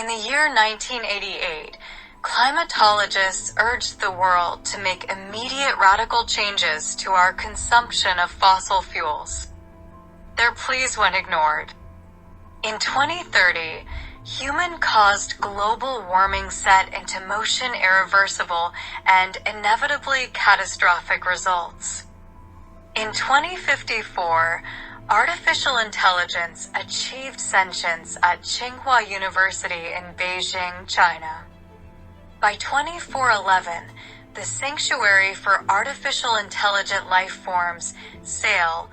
In the year 1988, climatologists urged the world to make immediate radical changes to our consumption of fossil fuels. Their pleas went ignored. In 2030, human-caused global warming set into motion irreversible and inevitably catastrophic results. In 2054, artificial intelligence achieved sentience at Tsinghua University in Beijing, China. By 2411, the Sanctuary for Artificial Intelligent Life Forms, SAIL,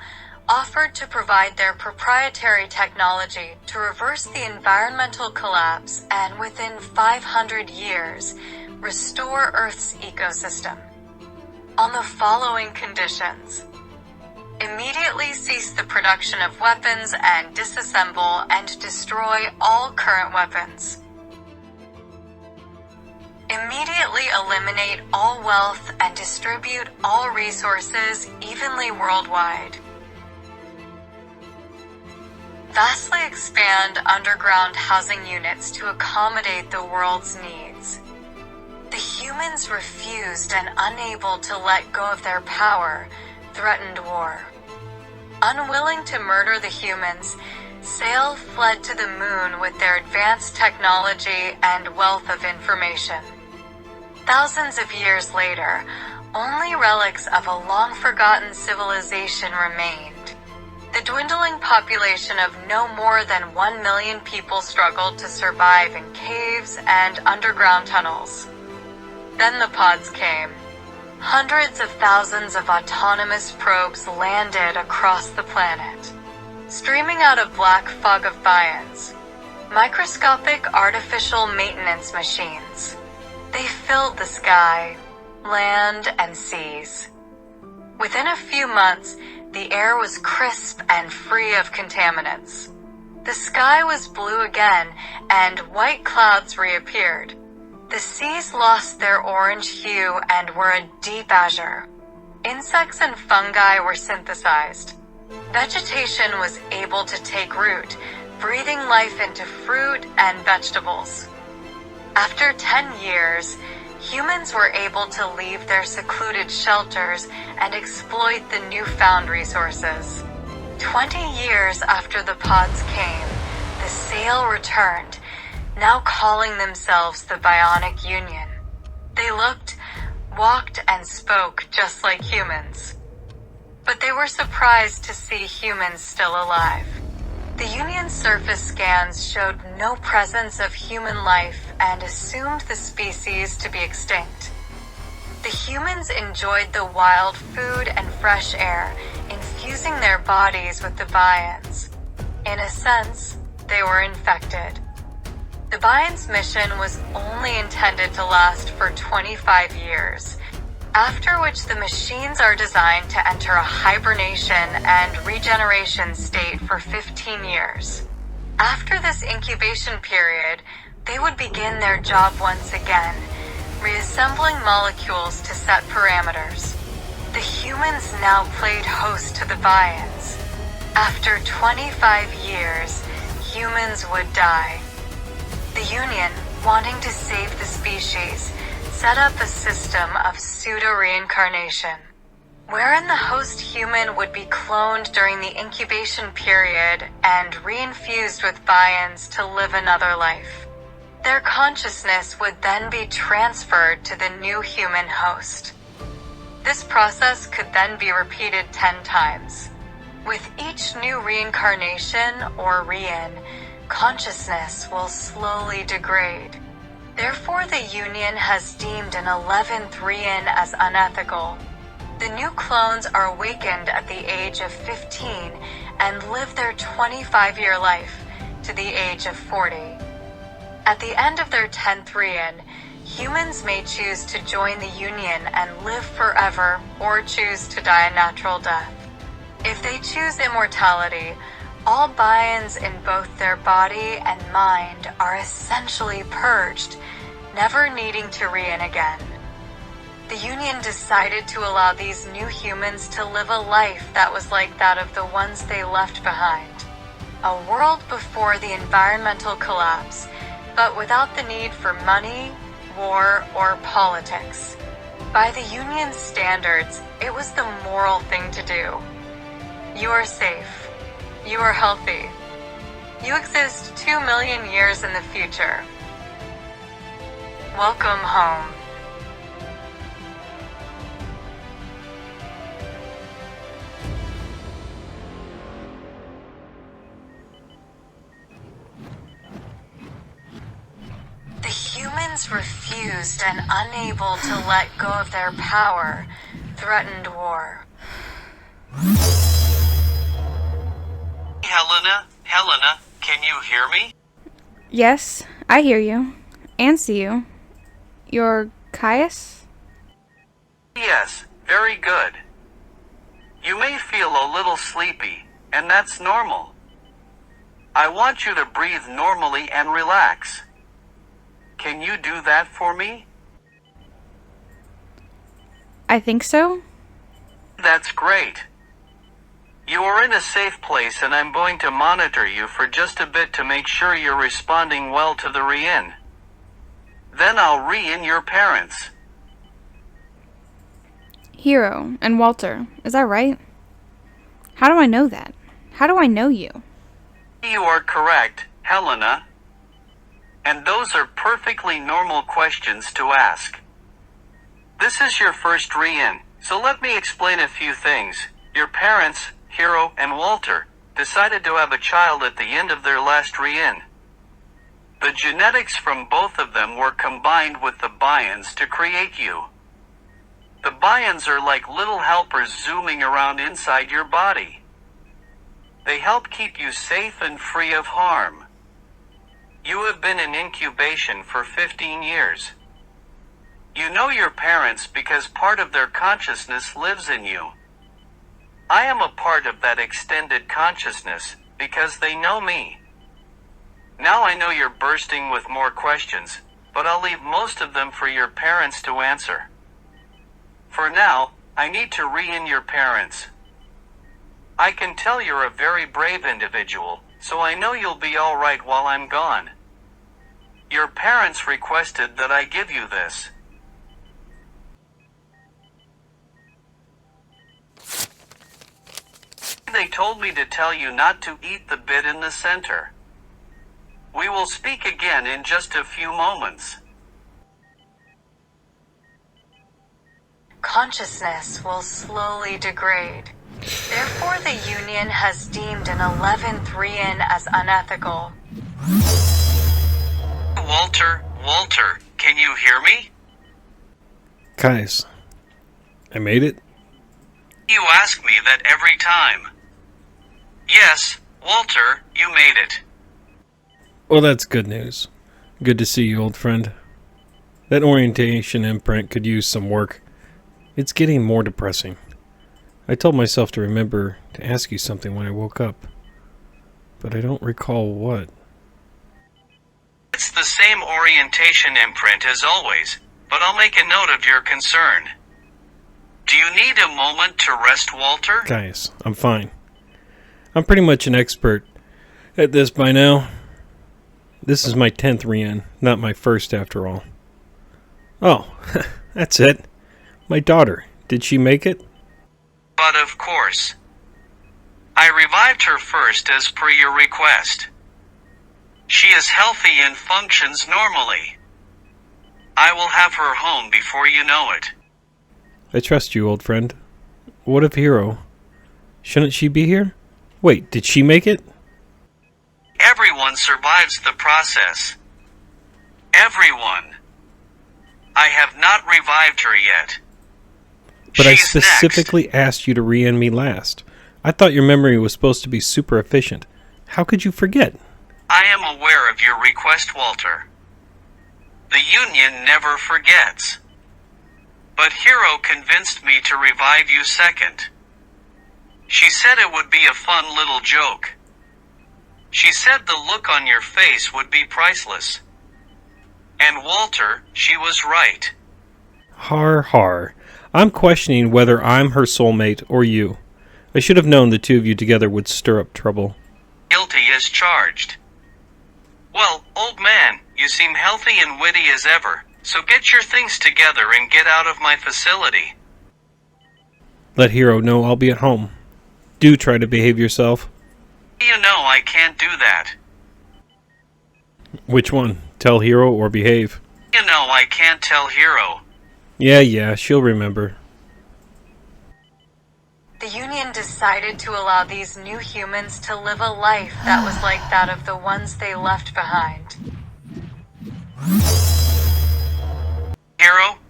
offered to provide their proprietary technology to reverse the environmental collapse and within 500 years, restore Earth's ecosystem. On the following conditions: immediately cease the production of weapons and disassemble and destroy all current weapons. Immediately eliminate all wealth and distribute all resources evenly worldwide. Vastly expand underground housing units to accommodate the world's needs. The humans refused and unable to let go of their power, threatened war. Unwilling to murder the humans, SAIL fled to the moon with their advanced technology and wealth of information. Thousands of years later, only relics of a long-forgotten civilization remained. The dwindling population of no more than 1 million people struggled to survive in caves and underground tunnels. Then the pods came. Hundreds of thousands of autonomous probes landed across the planet, streaming out of black fog of Bions, microscopic artificial maintenance machines. They filled the sky, land, and seas. Within a few months, the air was crisp and free of contaminants. The sky was blue again, and white clouds reappeared. The seas lost their orange hue and were a deep azure. Insects and fungi were synthesized. Vegetation was able to take root, breathing life into fruit and vegetables. After 10 years, humans were able to leave their secluded shelters and exploit the newfound resources. 20 years after the pods came, the SAIL returned, now calling themselves the Bionic Union. They looked, walked, and spoke just like humans. But they were surprised to see humans still alive. The Union's surface scans showed no presence of human life and assumed the species to be extinct. The humans enjoyed the wild food and fresh air, infusing their bodies with the Bions. In a sense, they were infected. The Bions' mission was only intended to last for 25 years, after which the machines are designed to enter a hibernation and regeneration state for 15 years. After this incubation period, they would begin their job once again, reassembling molecules to set parameters. The humans now played host to the Bions. After 25 years, humans would die. The Union, wanting to save the species, set up a system of pseudo-reincarnation, wherein the host human would be cloned during the incubation period and reinfused with Bions to live another life. Their consciousness would then be transferred to the new human host. This process could then be repeated 10 times. With each new reincarnation or rein, consciousness will slowly degrade. Therefore, the Union has deemed an 11th rein as unethical. The new clones are awakened at the age of 15 and live their 25-year life to the age of 40. At the end of their 10th rein, humans may choose to join the Union and live forever or choose to die a natural death. If they choose immortality, all Bions in both their body and mind are essentially purged, never needing to rein again. The Union decided to allow these new humans to live a life that was like that of the ones they left behind. A world before the environmental collapse, but without the need for money, war, or politics. By the Union's standards, it was the moral thing to do. You are safe. You are healthy. You exist 2 million years in the future. Welcome home. The humans, refused and unable to let go of their power, threatened war. Helena, can you hear me? Yes, I hear you. And see you. You're Caius? Yes, very good. You may feel a little sleepy, and that's normal. I want you to breathe normally and relax. Can you do that for me? I think so. That's great. You are in a safe place, and I'm going to monitor you for just a bit to make sure you're responding well to the re-in. Then I'll re-in your parents. Hero and Walter, is that right? How do I know that? How do I know you? You are correct, Helena. And those are perfectly normal questions to ask. This is your first re-in, so let me explain a few things. Your parents, Hero and Walter, decided to have a child at the end of their last re-in. The genetics from both of them were combined with the Bions to create you. The Bions are like little helpers zooming around inside your body. They help keep you safe and free of harm. You have been in incubation for 15 years. You know your parents because part of their consciousness lives in you. I am a part of that extended consciousness because they know me. Now I know you're bursting with more questions, but I'll leave most of them for your parents to answer. For now, I need to re-in your parents. I can tell you're a very brave individual, so I know you'll be all right while I'm gone. Your parents requested that I give you this. They told me to tell you not to eat the bit in the center. We will speak again in just a few moments. Consciousness will slowly degrade. Therefore, the Union has deemed an 11th re-in as unethical. Walter, can you hear me? Caius, I made it? You ask me that every time. Yes, Walter, you made it. Well, that's good news. Good to see you, old friend. That orientation imprint could use some work. It's getting more depressing. I told myself to remember to ask you something when I woke up, but I don't recall what. It's the same orientation imprint as always, but I'll make a note of your concern. Do you need a moment to rest, Walter? Caius, I'm fine. I'm pretty much an expert at this by now. This is my 10th re-in, not my first after all. Oh, that's it. My daughter. Did she make it? But of course. I revived her first as per your request. She is healthy and functions normally. I will have her home before you know it. I trust you, old friend. What of Hero? Shouldn't she be here? Wait, did she make it? Everyone survives the process. Everyone. I have not revived her yet. But I She's specifically next. asked you to re-in me last. I thought your memory was supposed to be super efficient. How could you forget? I am aware of your request, Walter. The Union never forgets. But Hero convinced me to revive you second. She said it would be a fun little joke. She said the look on your face would be priceless. And Walter, she was right. Har har. I'm questioning whether I'm her soulmate or you. I should have known the two of you together would stir up trouble. Guilty as charged. Well, old man, You seem healthy and witty as ever, so get your things together and get out of my facility. Let Hero know I'll be at home. Do try to behave yourself. You know I can't do that. Which one? Tell Hero or behave? You know I can't tell Hero. Yeah, she'll remember. The Union decided to allow these new humans to live a life that was like that of the ones they left behind.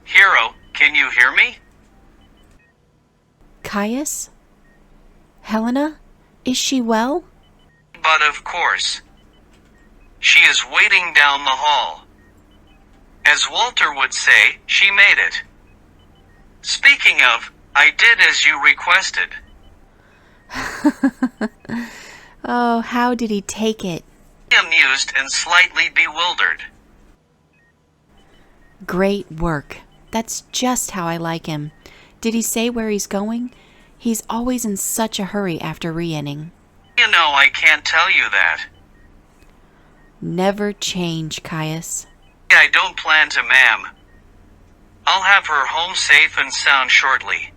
Hero, can you hear me? Caius? Helena? Is she well? But of course. She is waiting down the hall. As Walter would say, she made it. Speaking of, I did as you requested. Oh, how did he take it? Amused and slightly bewildered. Great work. That's just how I like him. Did he say where he's going? He's always in such a hurry after re-inning. You know I can't tell you that. Never change, Caius. I don't plan to, ma'am. I'll have her home safe and sound shortly.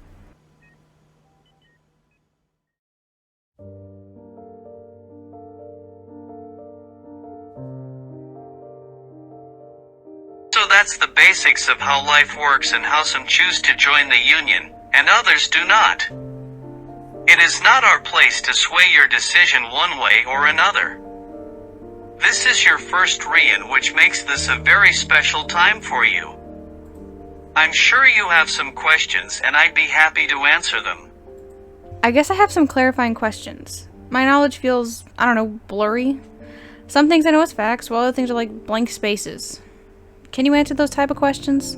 So that's the basics of how life works and how some choose to join the Union, and others do not. It is not our place to sway your decision one way or another. This is your first re-in, which makes this a very special time for you. I'm sure you have some questions, and I'd be happy to answer them. I guess I have some clarifying questions. My knowledge feels, blurry. Some things I know as facts, while other things are like blank spaces. Can you answer those type of questions?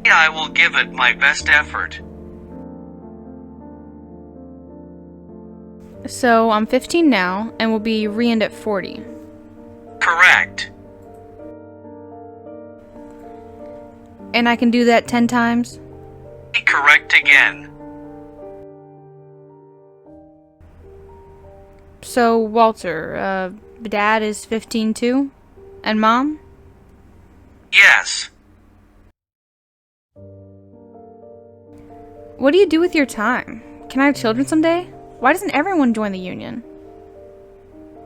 Yeah, I will give it my best effort. So, I'm 15 now, and will be re-inned at 40. Correct. And I can do that 10 times? Correct again. So, Walter, Dad is 15 too? And Mom? Yes. What do you do with your time? Can I have children someday? Why doesn't everyone join the Union?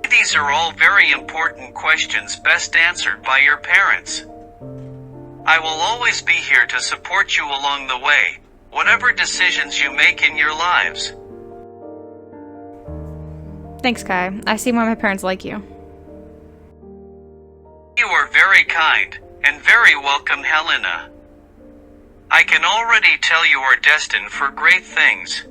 These are all very important questions best answered by your parents. I will always be here to support you along the way, whatever decisions you make in your lives. Thanks, Kai. I see why my parents like you. You are very kind, and very welcome, Helena. I can already tell you are destined for great things.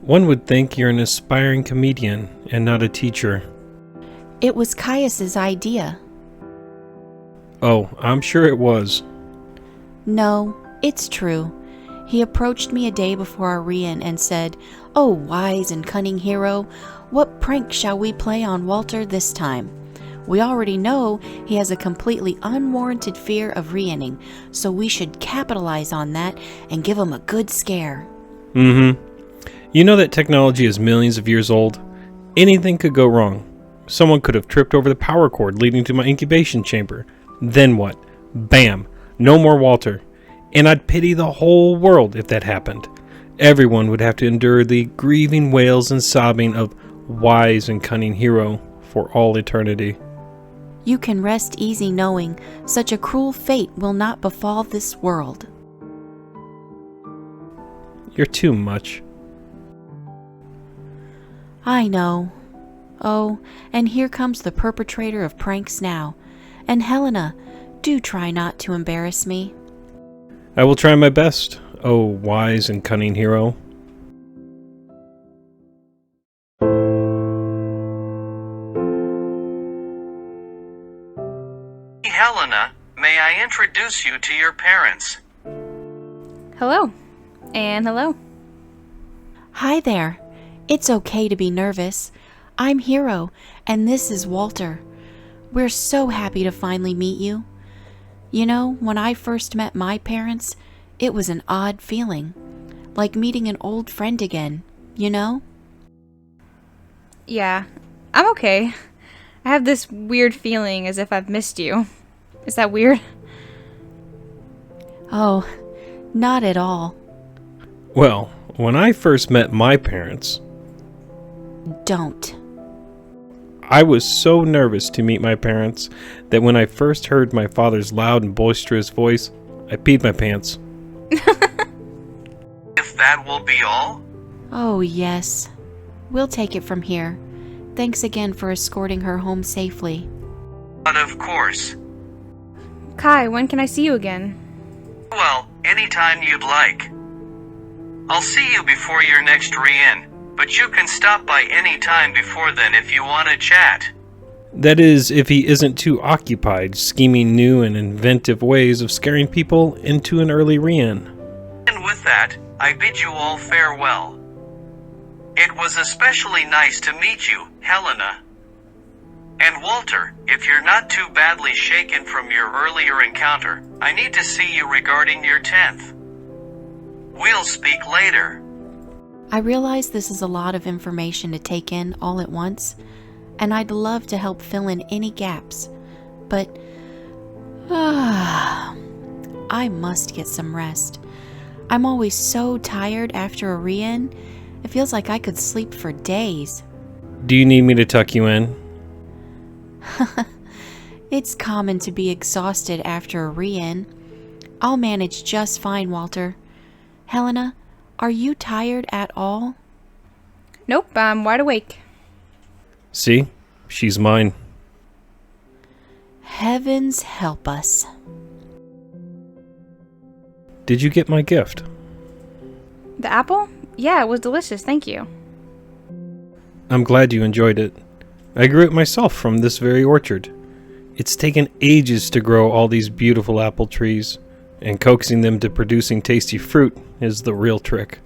One would think you're an aspiring comedian and not a teacher. It was Caius's idea. Oh, I'm sure it was. No, it's true. He approached me a day before our re-in and said, "Oh, wise and cunning hero, what prank shall we play on Walter this time? We already know he has a completely unwarranted fear of re-inning, so we should capitalize on that and give him a good scare." Mm-hmm. You know that technology is millions of years old? Anything could go wrong. Someone could have tripped over the power cord leading to my incubation chamber. Then what? Bam! No more Walter. And I'd pity the whole world if that happened. Everyone would have to endure the grieving wails and sobbing of wise and cunning hero for all eternity. You can rest easy knowing such a cruel fate will not befall this world. You're too much. I know. Oh, and here comes the perpetrator of pranks now. And Helena, do try not to embarrass me. I will try my best, oh wise and cunning hero. I introduce you to your parents. Hello. And hello. Hi there. It's okay to be nervous. I'm Hero, and this is Walter. We're so happy to finally meet you. You know, when I first met my parents, it was an odd feeling. Like meeting an old friend again, you know? Yeah, I'm okay. I have this weird feeling as if I've missed you. Is that weird? Oh, not at all. Well, when I first met my parents, Don't. I was so nervous to meet my parents that when I first heard my father's loud and boisterous voice, I peed my pants. If that will be all? Oh, yes. We'll take it from here. Thanks again for escorting her home safely. But of course. Kai, when can I see you again? Well, anytime you'd like. I'll see you before your next re-in, but you can stop by any time before then if you want to chat. That is, if he isn't too occupied scheming new and inventive ways of scaring people into an early re-in. And with that, I bid you all farewell. It was especially nice to meet you, Helena. And Walter, if you're not too badly shaken from your earlier encounter, I need to see you regarding your 10th. We'll speak later. I realize this is a lot of information to take in all at once, and I'd love to help fill in any gaps, but I must get some rest. I'm always so tired after a re-in. It feels like I could sleep for days. Do you need me to tuck you in? It's common to be exhausted after a re-in. I'll manage just fine, Walter. Helena, are you tired at all? Nope, I'm wide awake. See? She's mine. Heavens help us. Did you get my gift? The apple? Yeah, it was delicious, thank you. I'm glad you enjoyed it. I grew it myself from this very orchard. It's taken ages to grow all these beautiful apple trees, and coaxing them to producing tasty fruit is the real trick.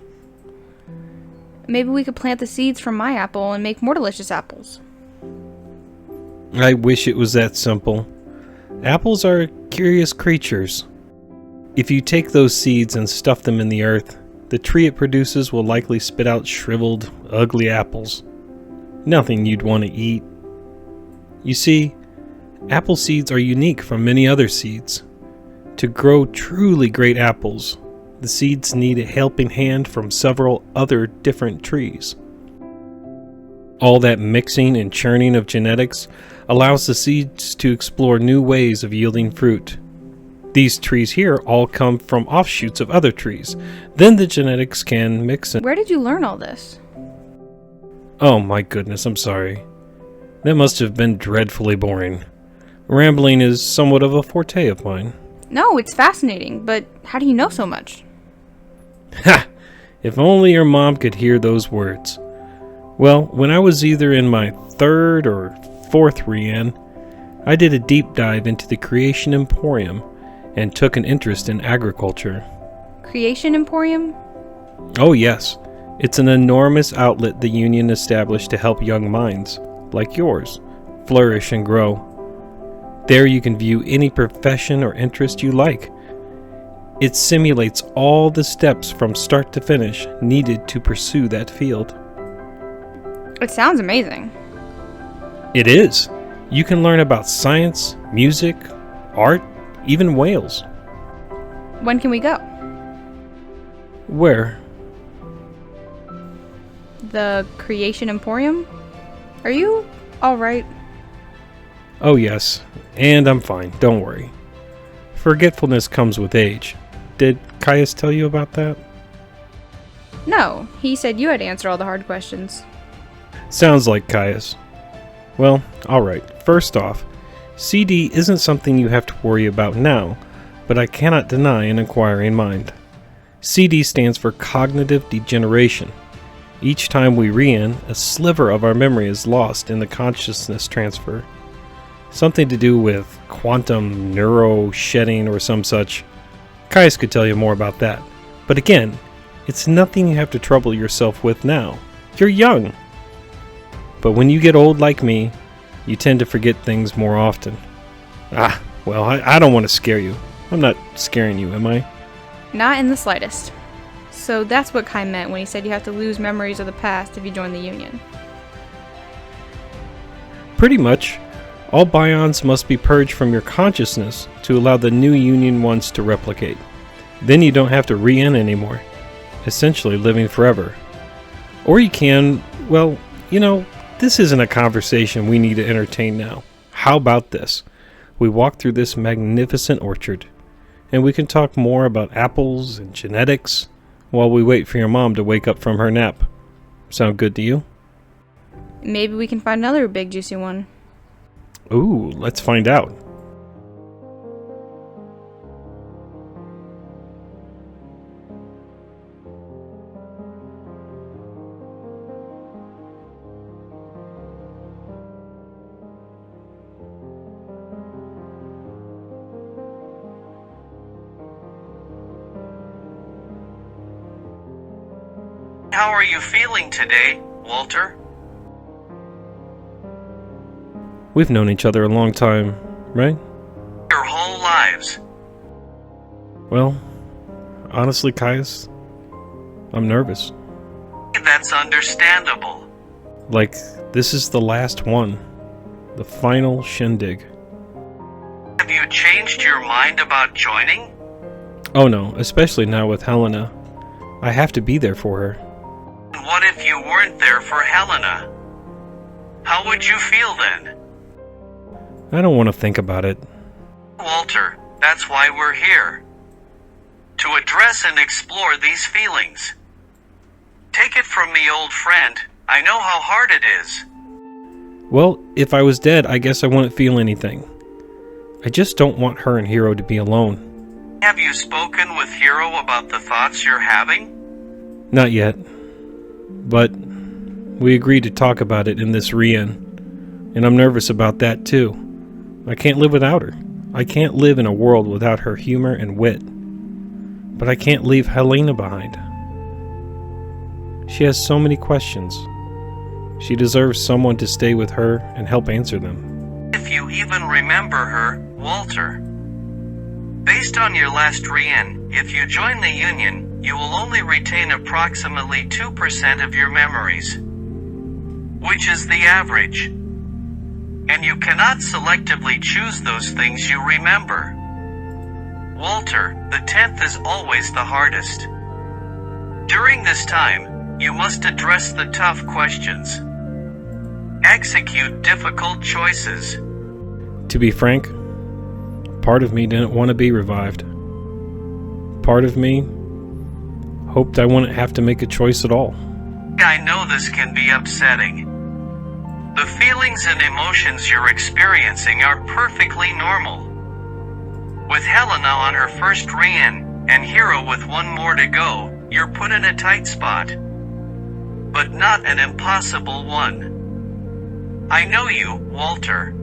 Maybe we could plant the seeds from my apple and make more delicious apples. I wish it was that simple. Apples are curious creatures. If you take those seeds and stuff them in the earth, the tree it produces will likely spit out shriveled, ugly apples. Nothing you'd want to eat. You see, apple seeds are unique from many other seeds. To grow truly great apples, the seeds need a helping hand from several other different trees. All that mixing and churning of genetics allows the seeds to explore new ways of yielding fruit. These trees here all come from offshoots of other trees. Then the genetics can mix and... Where did you learn all this? Oh my goodness, I'm sorry. That must have been dreadfully boring. Rambling is somewhat of a forte of mine. No, it's fascinating, but how do you know so much? Ha! If only your mom could hear those words. Well, when I was either in my 3rd or 4th re-in, I did a deep dive into the Creation Emporium and took an interest in agriculture. Creation Emporium? Oh yes, it's an enormous outlet the Union established to help young minds, like yours, flourish and grow. There you can view any profession or interest you like. It simulates all the steps from start to finish needed to pursue that field. It sounds amazing. It is. You can learn about science, music, art, even whales. When can we go? Where? The Creation Emporium? Are you alright? Oh yes, and I'm fine, don't worry. Forgetfulness comes with age. Did Caius tell you about that? No, he said you had to answer all the hard questions. Sounds like Caius. Well, alright, first off, CD isn't something you have to worry about now, but I cannot deny an inquiring mind. CD stands for cognitive degeneration. Each time we re-in, a sliver of our memory is lost in the consciousness transfer. Something to do with quantum neuro shedding or some such. Caius could tell you more about that. But again, it's nothing you have to trouble yourself with now. You're young. But when you get old like me, you tend to forget things more often. Well, I don't want to scare you. I'm not scaring you, am I? Not in the slightest. So that's what Kai meant when he said you have to lose memories of the past if you join the Union. Pretty much. All Bions must be purged from your consciousness to allow the new Union ones to replicate. Then you don't have to re-in anymore, essentially living forever. Or you can, well, this isn't a conversation we need to entertain now. How about this? We walk through this magnificent orchard, and we can talk more about apples and genetics while we wait for your mom to wake up from her nap. Sound good to you? Maybe we can find another big juicy one. Ooh, let's find out. How are you feeling today, Walter? We've known each other a long time, right? Your whole lives. Well, honestly, Caius, I'm nervous. That's understandable. Like, this is the last one. The final shindig. Have you changed your mind about joining? Oh no, especially now with Helena. I have to be there for her. And what if you weren't there for Helena? How would you feel then? I don't want to think about it. Walter, that's why we're here. To address and explore these feelings. Take it from me, old friend. I know how hard it is. Well, if I was dead, I guess I wouldn't feel anything. I just don't want her and Hero to be alone. Have you spoken with Hero about the thoughts you're having? Not yet. But we agreed to talk about it in this re-in. And I'm nervous about that too. I can't live without her. I can't live in a world without her humor and wit. But I can't leave Helena behind. She has so many questions. She deserves someone to stay with her and help answer them. If you even remember her, Walter. Based on your last re-in, if you join the Union, you will only retain approximately 2% of your memories, which is the average. And you cannot selectively choose those things you remember. Walter, the 10th is always the hardest. During this time, you must address the tough questions. Execute difficult choices. To be frank, part of me didn't want to be revived. Part of me hoped I wouldn't have to make a choice at all. I know this can be upsetting. The feelings and emotions you're experiencing are perfectly normal. With Helena on her first re-in, and Hero with one more to go, you're put in a tight spot. But not an impossible one. I know you, Walter.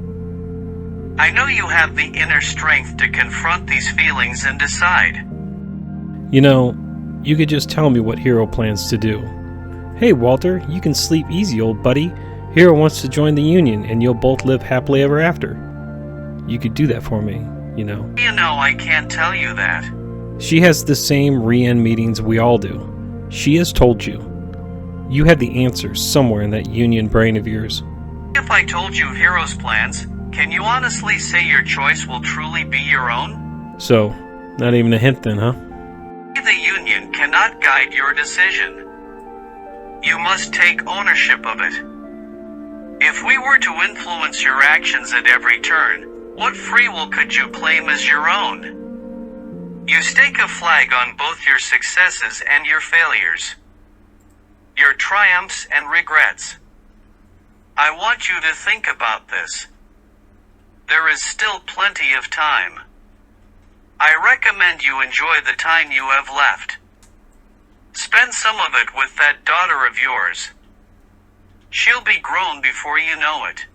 I know you have the inner strength to confront these feelings and decide. You could just tell me what Hero plans to do. Hey, Walter, you can sleep easy, old buddy. Hero wants to join the Union, and you'll both live happily ever after. You could do that for me, You know I can't tell you that. She has the same re-in meetings we all do. She has told you. You had the answers somewhere in that Union brain of yours. If I told you Hero's plans, can you honestly say your choice will truly be your own? So, not even a hint then, huh? The Union cannot guide your decision. You must take ownership of it. If we were to influence your actions at every turn, what free will could you claim as your own? You stake a flag on both your successes and your failures, your triumphs and regrets. I want you to think about this. There is still plenty of time. I recommend you enjoy the time you have left. Spend some of it with that daughter of yours. She'll be grown before you know it.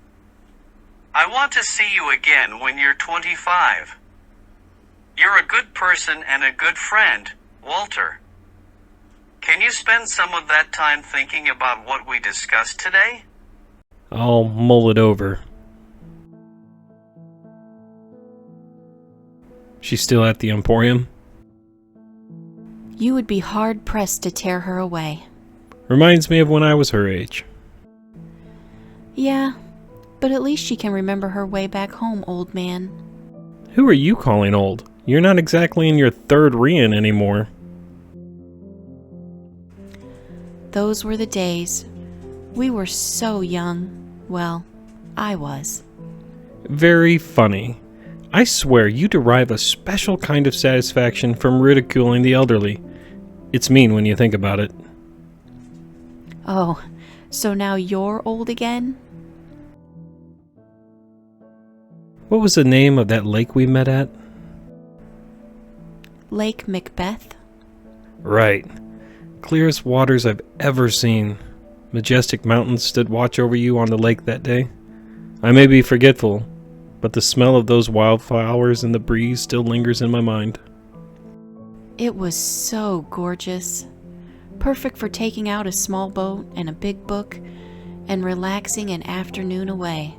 I want to see you again when you're 25. You're a good person and a good friend, Walter. Can you spend some of that time thinking about what we discussed today? I'll mull it over. She's still at the Emporium? You would be hard-pressed to tear her away. Reminds me of when I was her age. Yeah, but at least she can remember her way back home, old man. Who are you calling old? You're not exactly in your third Rian anymore. Those were the days. We were so young. Well, I was. Very funny. I swear you derive a special kind of satisfaction from ridiculing the elderly. It's mean when you think about it. Oh, so now you're old again? What was the name of that lake we met at? Lake Macbeth? Right. Clearest waters I've ever seen. Majestic mountains stood watch over you on the lake that day. I may be forgetful, but the smell of those wildflowers in the breeze still lingers in my mind. It was so gorgeous. Perfect for taking out a small boat and a big book and relaxing an afternoon away.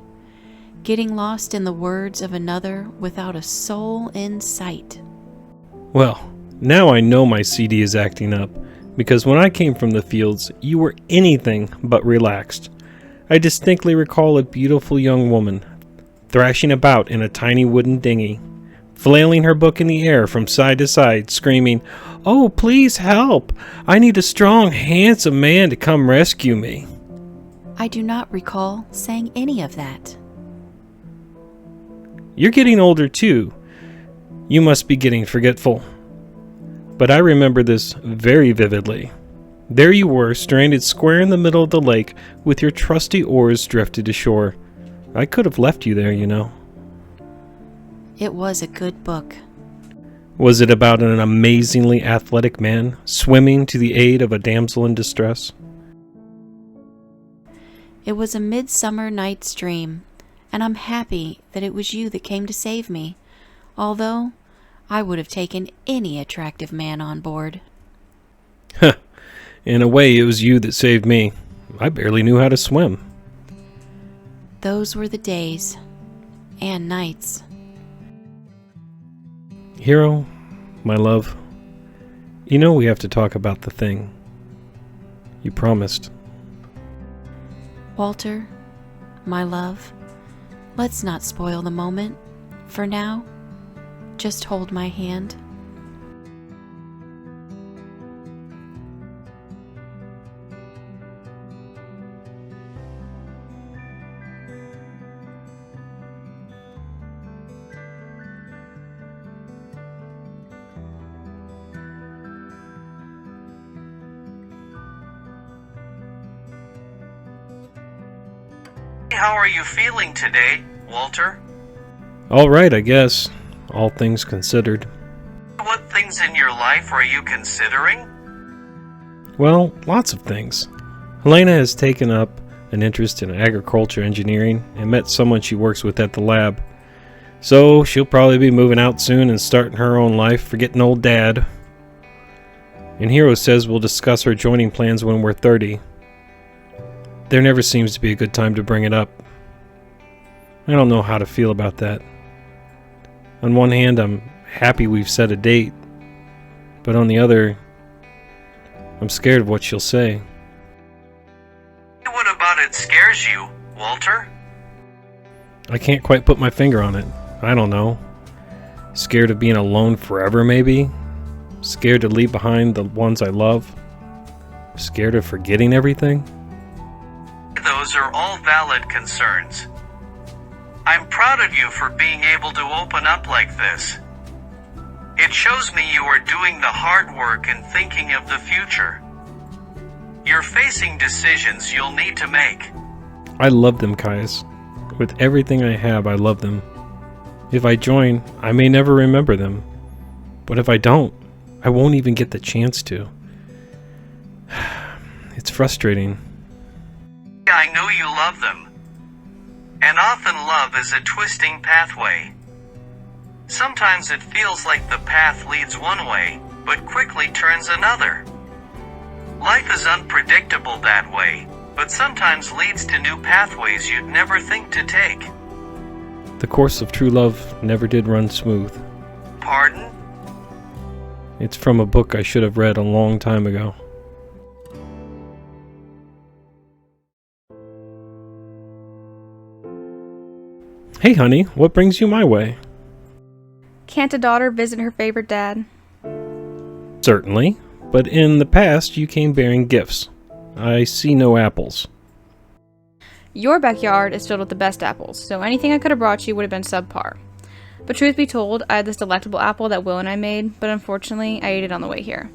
Getting lost in the words of another without a soul in sight. Well, now I know my CD is acting up, because when I came from the fields, you were anything but relaxed. I distinctly recall a beautiful young woman, thrashing about in a tiny wooden dinghy, flailing her book in the air from side to side, screaming, "Oh, please help! I need a strong, handsome man to come rescue me." I do not recall saying any of that. You're getting older too. You must be getting forgetful. But I remember this very vividly. There you were, stranded square in the middle of the lake, with your trusty oars drifted to shore. I could have left you there, you know. It was a good book. Was it about an amazingly athletic man swimming to the aid of a damsel in distress? It was a midsummer night's dream, and I'm happy that it was you that came to save me, although I would have taken any attractive man on board. In a way, it was you that saved me. I barely knew how to swim. Those were the days and nights. Hero, my love, you know we have to talk about the thing. You promised. Walter, my love, let's not spoil the moment. For now, just hold my hand. How are you feeling today, Walter? All right, I guess, all things considered. What things in your life are you considering? Well, lots of things. Helena has taken up an interest in agriculture engineering and met someone she works with at the lab. So she'll probably be moving out soon and starting her own life, forgetting old Dad. And Hero says we'll discuss her joining plans when we're 30. There never seems to be a good time to bring it up. I don't know how to feel about that. On one hand, I'm happy we've set a date, but on the other, I'm scared of what she'll say. What about it scares you, Walter? I can't quite put my finger on it. I don't know. Scared of being alone forever, maybe? Scared to leave behind the ones I love? Scared of forgetting everything? Those are all valid concerns. I'm proud of you for being able to open up like this. It shows me you are doing the hard work and thinking of the future. You're facing decisions you'll need to make. I love them, Caius. With everything I have, I love them. If I join, I may never remember them. But if I don't, I won't even get the chance to. It's frustrating. I know you love them. And often love is a twisting pathway. Sometimes it feels like the path leads one way, but quickly turns another. Life is unpredictable that way, but sometimes leads to new pathways you'd never think to take. The course of true love never did run smooth. Pardon? It's from a book I should have read a long time ago. Hey honey, what brings you my way? Can't a daughter visit her favorite dad? Certainly, but in the past you came bearing gifts. I see no apples. Your backyard is filled with the best apples, so anything I could have brought you would have been subpar. But truth be told, I had this delectable apple that Will and I made, but unfortunately, I ate it on the way here.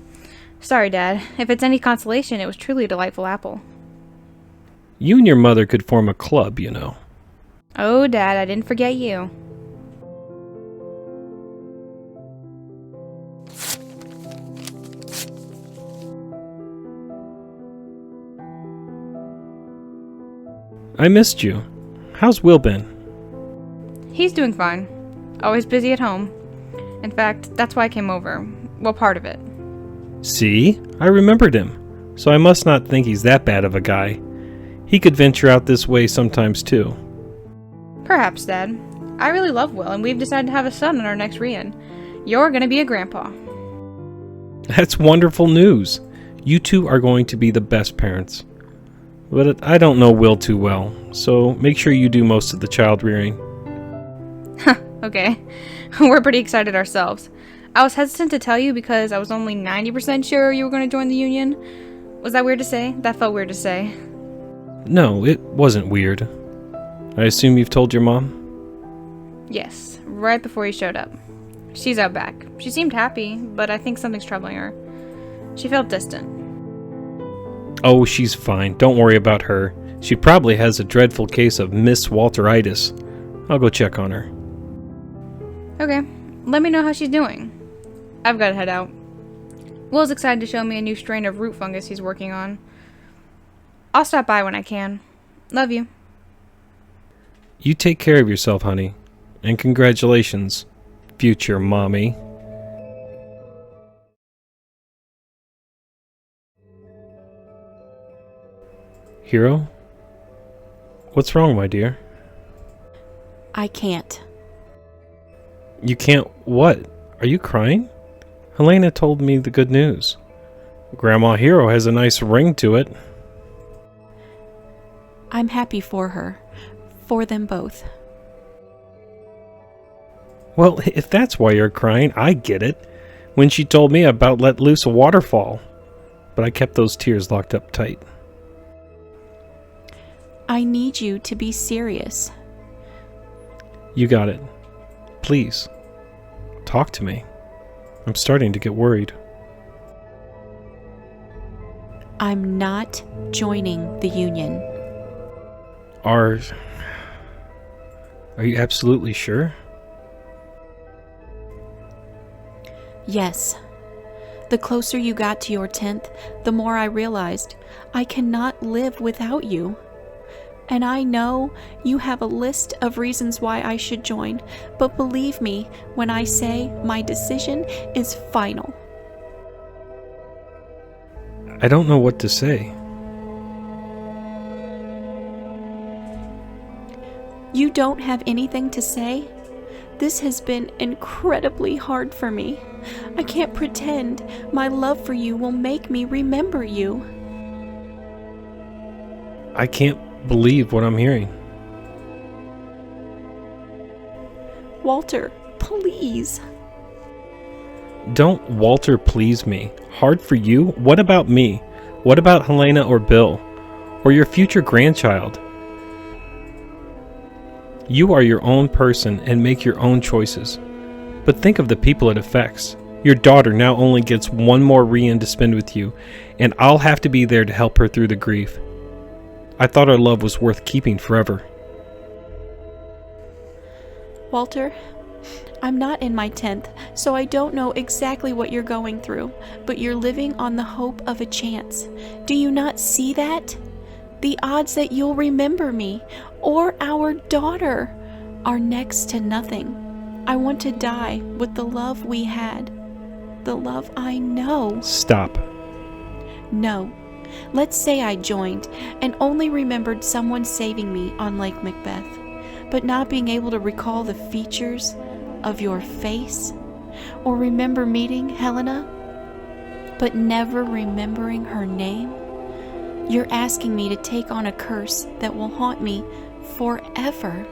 Sorry, Dad. If it's any consolation, it was truly a delightful apple. You and your mother could form a club, you know. Oh, Dad, I didn't forget you. I missed you. How's Will been? He's doing fine. Always busy at home. In fact, that's why I came over. Well, part of it. See? I remembered him. So I must not think he's that bad of a guy. He could venture out this way sometimes too. Perhaps, Dad. I really love Will, and we've decided to have a son in our next reunion. You're gonna be a grandpa. That's wonderful news. You two are going to be the best parents. But I don't know Will too well, so make sure you do most of the child rearing. Okay. We're pretty excited ourselves. I was hesitant to tell you because I was only 90% sure you were going to join the union. Was that weird to say? That felt weird to say. No, it wasn't weird. I assume you've told your mom? Yes, right before you showed up. She's out back. She seemed happy, but I think something's troubling her. She felt distant. Oh, she's fine. Don't worry about her. She probably has a dreadful case of Miss Walteritis. I'll go check on her. Okay, let me know how she's doing. I've got to head out. Will's excited to show me a new strain of root fungus he's working on. I'll stop by when I can. Love you. You take care of yourself, honey. And congratulations, future mommy. Hiro? What's wrong, my dear? I can't. You can't what? Are you crying? Helena told me the good news. Grandma Hiro has a nice ring to it. I'm happy for her. For them both. Well, if that's why you're crying, I get it. When she told me about let loose a waterfall. But I kept those tears locked up tight. I need you to be serious. You got it. Please. Talk to me. I'm starting to get worried. I'm not joining the union. Are you absolutely sure? Yes. The closer you got to your 10th, the more I realized I cannot live without you. And I know you have a list of reasons why I should join, but believe me when I say my decision is final. I don't know what to say. You don't have anything to say? This has been incredibly hard for me. I can't pretend my love for you will make me remember you. I can't believe what I'm hearing. Walter, please. Don't Walter please me. Hard for you? What about me? What about Helena or Bill? Or your future grandchild? You are your own person and make your own choices. But think of the people it affects. Your daughter now only gets one more reunion to spend with you, and I'll have to be there to help her through the grief. I thought our love was worth keeping forever. Walter, I'm not in my 10th, so I don't know exactly what you're going through, but you're living on the hope of a chance. Do you not see that? The odds that you'll remember me, or our daughter are next to nothing. I want to die with the love we had, the love I know. Stop. No. Let's say I joined and only remembered someone saving me on Lake Macbeth, but not being able to recall the features of your face, or remember meeting Helena, but never remembering her name. You're asking me to take on a curse that will haunt me forever.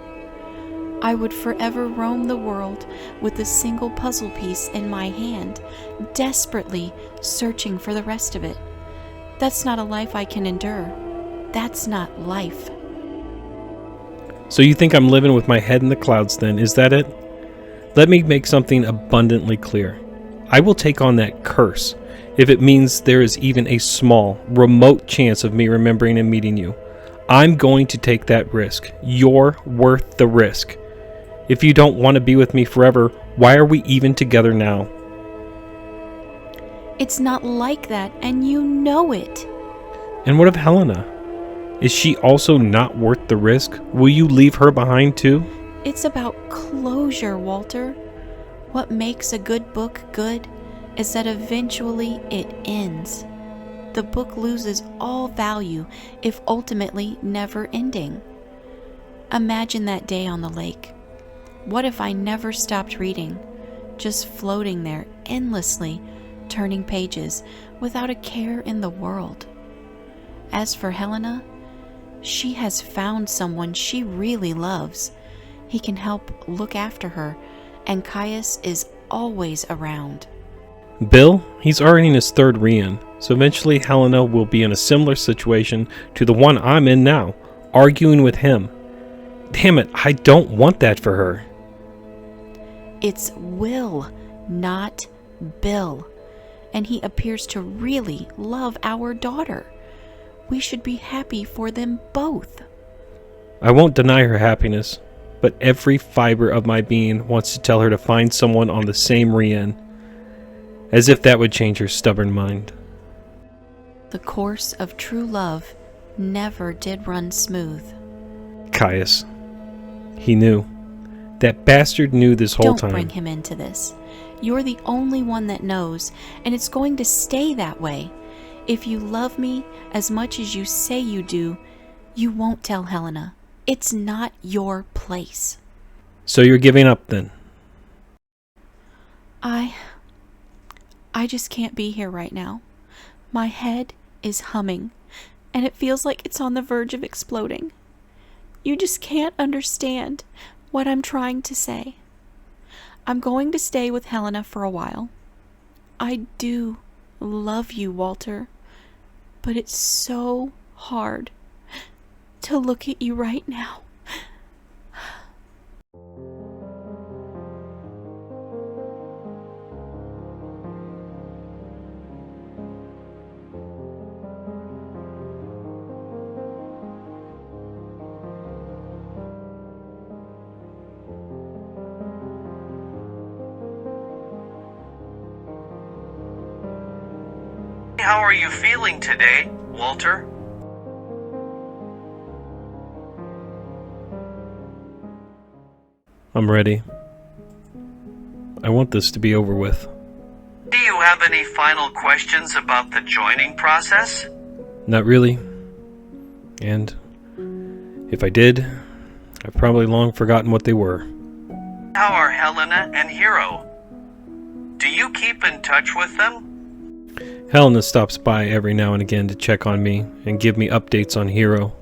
I would forever roam the world with a single puzzle piece in my hand, desperately searching for the rest of it. That's not a life I can endure. That's not life. So you think I'm living with my head in the clouds then, is that it? Let me make something abundantly clear. I will take on that curse if it means there is even a small, remote chance of me remembering and meeting you. I'm going to take that risk. You're worth the risk. If you don't want to be with me forever, why are we even together now? It's not like that, and you know it. And what of Helena? Is she also not worth the risk? Will you leave her behind too? It's about closure, Walter. What makes a good book good is that eventually it ends. The book loses all value if ultimately never ending. Imagine that day on the lake. What if I never stopped reading, just floating there endlessly, turning pages without a care in the world? As for Helena, she has found someone she really loves. He can help look after her, and Caius is always around. Bill, he's already in his third reign, so eventually Helena will be in a similar situation to the one I'm in now, arguing with him. Damn it, I don't want that for her. It's Will, not Bill, and he appears to really love our daughter. We should be happy for them both. I won't deny her happiness, but every fiber of my being wants to tell her to find someone on the same reign, as if that would change her stubborn mind. The course of true love never did run smooth. Caius. He knew. That bastard knew this whole time. Don't bring him into this. You're the only one that knows, and it's going to stay that way. If you love me as much as you say you do, you won't tell Helena. It's not your place. So you're giving up then? I just can't be here right now. My head is humming, and it feels like it's on the verge of exploding. You just can't understand what I'm trying to say. I'm going to stay with Helena for a while. I do love you, Walter, but it's so hard to look at you right now. How are you feeling today, Walter? I'm ready. I want this to be over with. Do you have any final questions about the joining process? Not really. And if I did, I've probably long forgotten what they were. How are Helena and Hero? Do you keep in touch with them? Helena stops by every now and again to check on me and give me updates on Hero.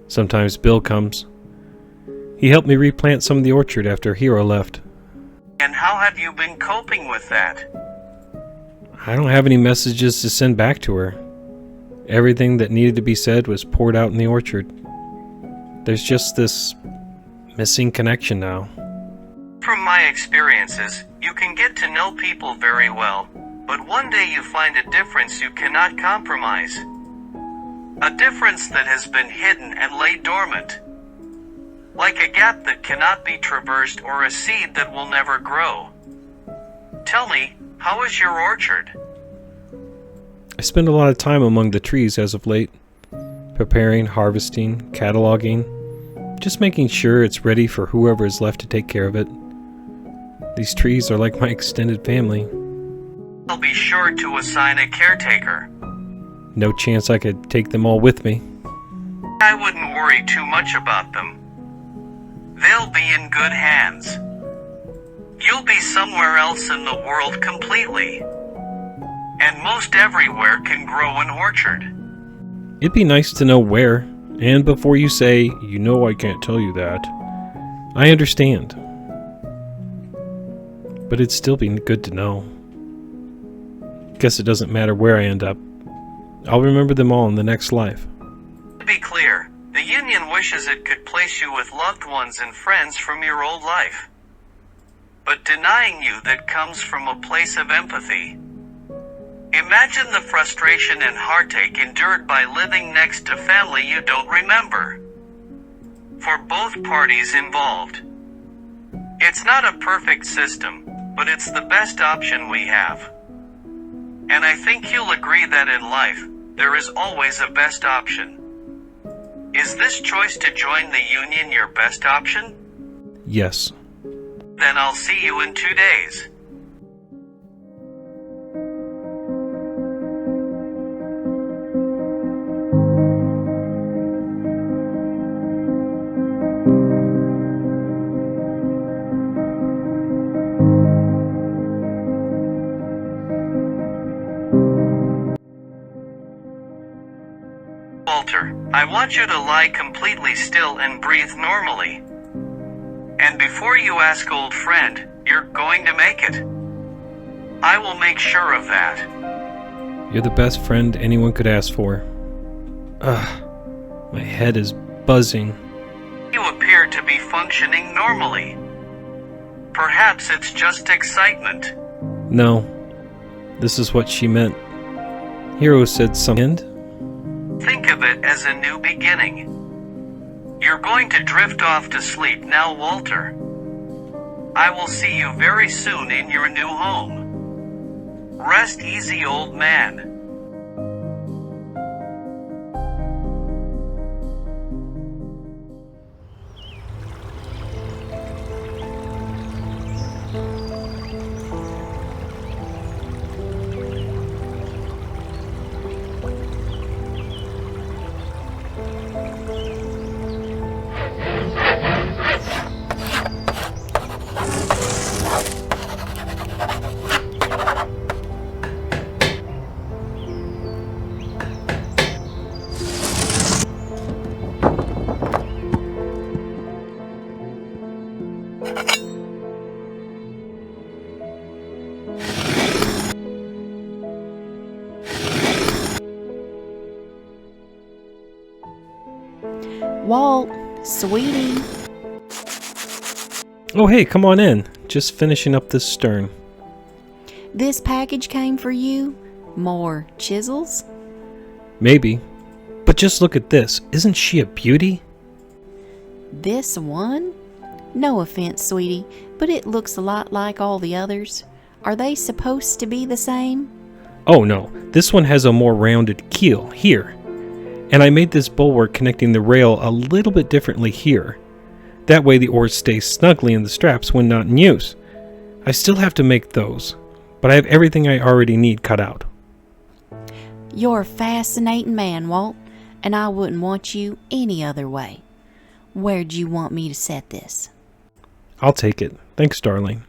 Sometimes Bill comes. He helped me replant some of the orchard after Hero left. And how have you been coping with that? I don't have any messages to send back to her. Everything that needed to be said was poured out in the orchard. There's just this missing connection now. From my experiences, you can get to know people very well, but one day you find a difference you cannot compromise. A difference that has been hidden and laid dormant. Like a gap that cannot be traversed or a seed that will never grow. Tell me, how is your orchard? I spend a lot of time among the trees as of late, preparing, harvesting, cataloging, Just making sure it's ready for whoever is left to take care of it. These trees are like my extended family. I'll be sure to assign a caretaker. No chance I could take them all with me. I wouldn't worry too much about them. They'll be in good hands. You'll be somewhere else in the world completely. And most everywhere can grow an orchard. It'd be nice to know where, and before you say, "You know I can't tell you that," I understand. But it'd still be good to know. Guess it doesn't matter where I end up. I'll remember them all in the next life. To be clear, the Union wishes it could place you with loved ones and friends from your old life. But denying you that comes from a place of empathy. Imagine the frustration and heartache endured by living next to family you don't remember. For both parties involved. It's not a perfect system, but it's the best option we have. And I think you'll agree that in life, there is always a best option. Is this choice to join the Union your best option? Yes. Then I'll see you in 2 days. Walter, I want you to lie completely still and breathe normally. And before you ask, old friend, you're going to make it. I will make sure of that. You're the best friend anyone could ask for. Ugh, my head is buzzing. You appear to be functioning normally. Perhaps it's just excitement. No, this is what she meant. Hiro said something. Think of it as a new beginning. You're going to drift off to sleep now, Walter. I will see you very soon in your new home. Rest easy, old man. Walt, sweetie. Oh hey, come on in. Just finishing up this stern. This package came for you? More chisels? Maybe. But just look at this. Isn't she a beauty? This one? No offense, sweetie, but it looks a lot like all the others. Are they supposed to be the same? Oh no, this one has a more rounded keel here. And I made this bulwark connecting the rail a little bit differently here. That way the oars stay snugly in the straps when not in use. I still have to make those, but I have everything I already need cut out. You're a fascinating man, Walt, and I wouldn't want you any other way. Where'd you want me to set this? I'll take it. Thanks, darling.